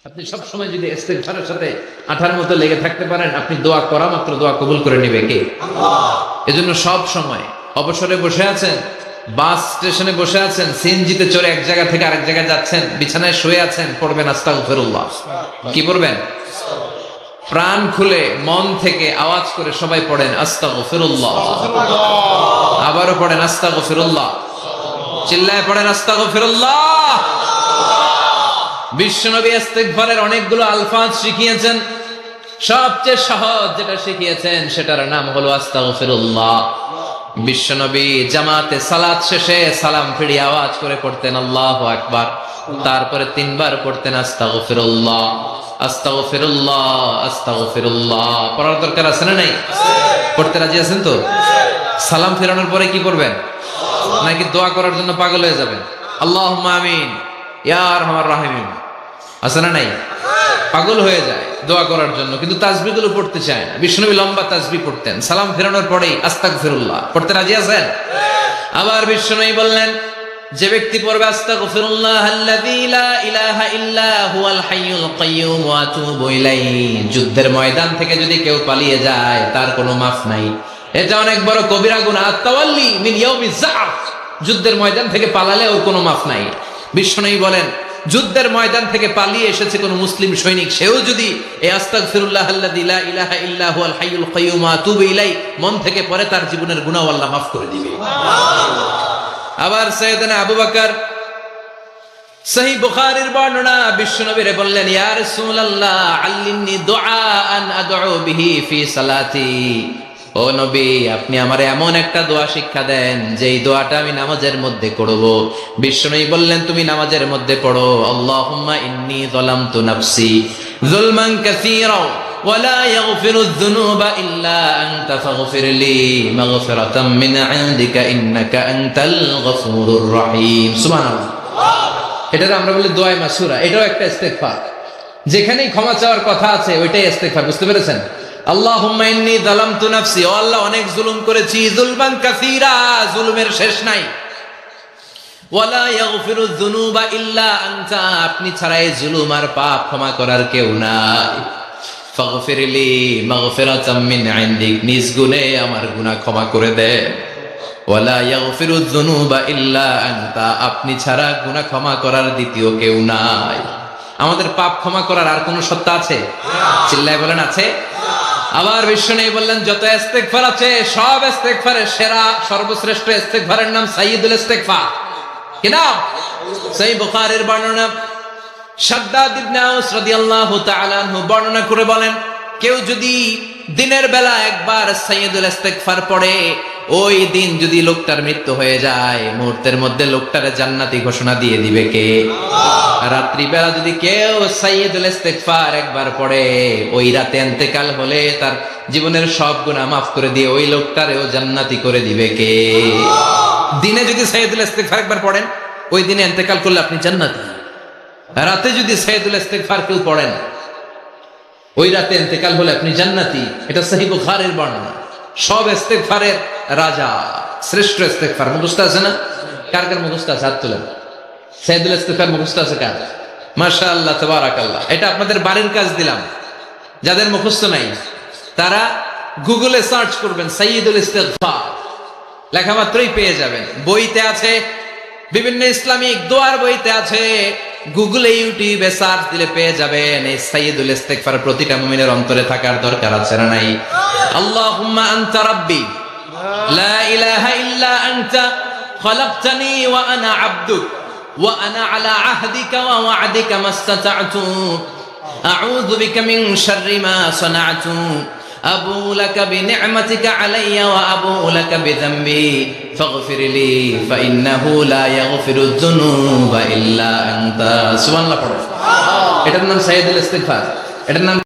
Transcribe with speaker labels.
Speaker 1: আপনি সব সময় যদি ইস্তেগফারের সাথে আঠার মতো লেগে থাকতে পারেন, আপনি দোয়া করা মাত্র দোয়া কবুল করে নেবে কে? আল্লাহ। এজন্য সব সময় অবসরে বসে আছেন, বাস স্টেশনে বসে আছেন, সিএনজিতে চড়ে এক জায়গা থেকে আরেক জায়গায় যাচ্ছেন, বিছানায় শুয়ে আছেন, পড়বেন আস্তাগফিরুল্লাহ। কি পড়বেন? প্রাণ খুলে মন থেকে আওয়াজ করে সবাই পড়েন আস্তাগফিরুল্লাহ। আবারও পড়েন আস্তাগফিরুল্লাহ। চিল্লায় পড়েন আস্তাগফিরুল্লাহ। বিশ্বনবী ইস্তেগফারের অনেকগুলো আলফাজ শিখিয়েছেন, সবচেয়ে সহজ যেটা শিখিয়েছেন সেটার নাম হলো আস্তাগফিরুল্লাহ। বিশ্বনবী জামাতে সালাত শেষে সালাম ফিরিয়ে আওয়াজ করে পড়তেন আল্লাহু আকবার, তারপরে 3 বার পড়তেন আস্তাগফিরুল্লাহ আস্তাগফিরুল্লাহ আস্তাগফিরুল্লাহ। পড়ার দরকার আছে না নাই? পড়তে রাজি আছেন তো? সালাম ফেরানোর পরে কি করবেন? নাকি দোয়া করার জন্য পাগল হয়ে যাবেন? আল্লাহুম্মা আমিন ইয়া আরহামার রাহিমিন আছে না নাই? পাগল হয়ে যায় দোয়া করার জন্য, কিন্তু তাসবিহগুলো পড়তে চায় না। বিষ্ণুবী লম্বা তাসবিহ পড়তেন, সালাম ফেরানোর পরেই আস্তাগফিরুল্লাহ পড়তে রাজি আছেন? আবার বিষ্ণুবী বললেন, যে ব্যক্তি পড়বে আস্তাগফিরুল্লাহ আল্লাযী লা ইলাহা ইল্লা হুয়াল হাইয়ুল কাইয়্যুম ওয়া আতুবু ইলাইহি, যুদ্ধের ময়দান থেকে যদি কেউ পালিয়ে যায় তার কোনো মাফ নাই। এটা অনেক বড় কবিরা গুনাহ। আত-তাওয়াল্লি মিন ইয়াউমিজ যা'ফ, যুদ্ধের ময়দান থেকে পালালে ওর কোনো মাফ নাই। বিষ্ণুবী বলেন, যুদ্ধের ময়দান থেকে পালিয়ে এসেছে কোন মুসলিম সৈনিক, সেও যদি এই আস্তাগফিরুল্লাহ আল্লাযী লা ইলাহা ইল্লা হুয়াল হাইয়ুল কাইয়্যুম ওয়া আতুবু ইলাইহি মন থেকে পড়ে, তার জীবনের গুনাহ আল্লাহ মাফ করে দিবে। আবার সাইয়েদনা আবু বকর সহিহ বুখারীর বর্ণনা, বিশ্বনবীরে বললেন, ইয়া রাসূলুল্লাহ আল্লিমনি দুআআন আদউ বিহি ফি সালাতি। ও নবী, আপনি আমারে এমন একটা দোয়া শিক্ষা দেন যেই দোয়াটা আমি নামাজের মধ্যে করব। বিশ্বনবী বললেন, তুমি নামাজের মধ্যে পড়ো আল্লাহুম্মা ইন্নী যালামতু নাফসি যুলমান কাসীরা ওয়া লা ইয়াগফিরুয যুনুবা ইল্লা আনতা ফাগফিরলি মাগফিরাতাম মিন ইনদিকা ইন্নাকা আনতাল গফুরুর রহিম। সুবহানাল্লাহ। এটাকে আমরা বলি দোয়া মাসুরা। এটাও একটা ইস্তেগফার, যেখানেই ক্ষমা চাওয়ার কথা আছে ওইটাই ইস্তেগফার। বুঝতে পেরেছেন? আল্লাহুম্মা ইন্নী যালামতু নাফসি, ও আল্লাহ অনেক জুলুম করেছি, যুলমান কাসীরা, জুলুমের শেষ নাই। ওয়া লা ইয়াগফিরুয যুনুবা ইল্লা আনতা, আপনি ছাড়া এই জুলুম আর পাপ ক্ষমা করার কেউ নাই। ফাগফিরলি মাগফিরাতাম মিন ইনদিক, নিজ গুণে আমার গুনাহ ক্ষমা করে দে। ওয়া লা ইয়াগফিরুয যুনুবা ইল্লা আনতা, আপনি ছাড়া গুনাহ ক্ষমা করার দ্বিতীয় কেউ নাই। আমাদের পাপ ক্ষমা করার আর কোন সত্তা আছে? চিল্লায় বলেন আছে? আবার বিশ্বনবী বললেন, যত ইস্তেগফার আছে সব ইস্তেগফারের সেরা সর্বশ্রেষ্ঠ ইস্তেগফারের নাম সাইয়্যিদুল ইস্তেগফার। কি নাম? সহিহ বুখারীর বর্ণনা, শাদ্দাদ ইবনে আউস রাদিয়াল্লাহু তাআলা আনহু বর্ণনা করে বলেন, কেউ যদি দিনের বেলা একবার সাইয়্যিদুল ইস্তেগফার পড়ে, ওই দিন যদি লোকটার মৃত্যু হয়ে যায়, মুহূর্তের মধ্যে লোকটারে জান্নাতি ঘোষণা দিয়ে দিবে কে? আল্লাহ। রাত্রি বেলা যদি কেউ সাইয়্যিদুল ইস্তেগফার একবার পড়ে, ওই রাতে ইন্তেকাল হলে তার জীবনের সব গুনাহ মাফ করে দিয়ে ওই লোকটারেও জান্নাতি করে দিবে কে? আল্লাহ। দিনে যদি সাইয়্যিদুল ইস্তেগফার একবার পড়েন, ওই দিনে ইন্তেকাল করলে আপনি জান্নাতি। রাতে যদি সাইয়্যিদুল ইস্তেগফার কেউ পড়েন, ওই রাতে ইন্তেকাল হলে আপনি জান্নাতি। এটা সহিহ বুখারীর বর্ণনা। সব ইস্তেগফারের রাজা, শ্রেষ্ঠ ইস্তেগফার। মুখস্থ আছে না? কার কার মুখস্থ আছে? হাত তুলেন। সাইয়্যিদুল ইস্তেগফার মুখস্থ আছে কার? মাশাআল্লাহ, তাবারাকাল্লাহ। এটা আপনাদের বাড়ির কাজ দিলাম। যাদের মুখস্থ নাই তারা গুগলে সার্চ করবেন সাইয়্যিদুল ইস্তেগফার, লেখা মাত্রই পেয়ে যাবেন। বইতে আছে, বিভিন্ন ইসলামিক দোয়ার বইতে আছে। গুগলে, ইউটিউবে সার্চ দিলে পেয়ে যাবেন। এই সাইয়্যিদুল ইস্তেগফার প্রতিটা মুমিনের অন্তরে থাকার দরকার আছে না নাই? আল্লাহুম্মা আনতা রাব্বি লা ইলাহা ইল্লা আনতা খালাকতানি ওয়া আনা আবদুক ওয়া আনা আলা আহদিকা ওয়া ওয়া'দিকা মাসতাতa'তু আউযু বিকা মিন শাররি মা সানা'তু আবু লাকা বিনি'মাতিকা আলাইয়া ওয়া আবু লাকা বিযামবি ফাগফিরলি ফাইন্নাহু লা ইয়াগফিরুয যুনুবা ইল্লা আনতা। সুবহানাল্লাহ পড়ো। এটার নাম সাইয়্যিদুল ইস্তেগফার। এটার নাম